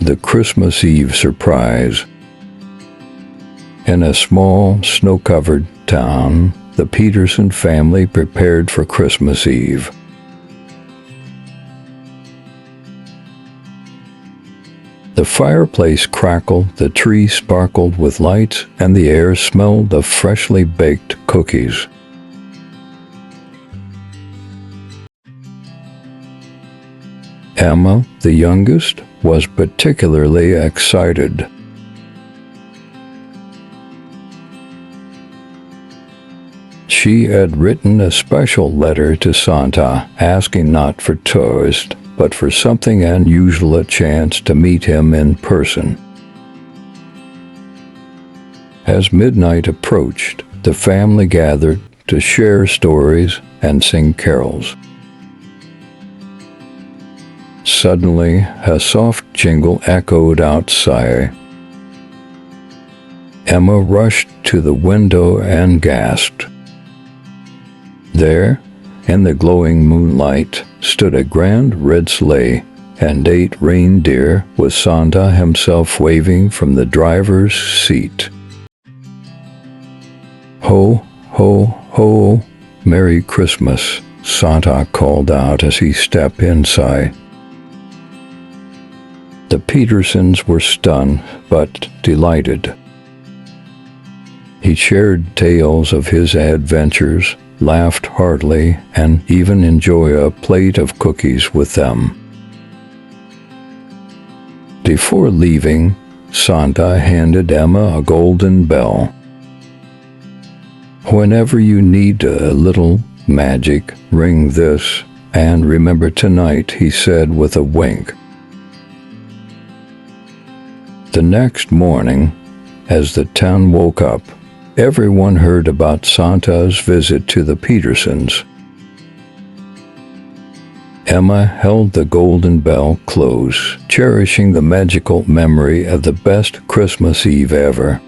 The Christmas Eve surprise. In a small, snow-covered town, the Peterson family prepared for Christmas Eve. The fireplace crackled, the tree sparkled with lights, and the air smelled of freshly baked cookies. Emma, the youngest, was particularly excited. She had written a special letter to Santa, asking not for toys, but for something unusual, a chance to meet him in person. As midnight approached, the family gathered to share stories and sing carols. Suddenly, a soft jingle echoed outside. Emma rushed to the window and gasped. There, in the glowing moonlight, stood a grand red sleigh and 8 reindeer, with Santa himself waving from the driver's seat. "Ho, ho, ho, Merry Christmas," Santa called out as he stepped inside. The Petersons were stunned, but delighted. He shared tales of his adventures, laughed heartily, and even enjoyed a plate of cookies with them. Before leaving, Santa handed Emma a golden bell. "Whenever you need a little magic, ring this, and remember tonight," he said with a wink. The next morning, as the town woke up, everyone heard about Santa's visit to the Petersons. Emma held the golden bell close, cherishing the magical memory of the best Christmas Eve ever.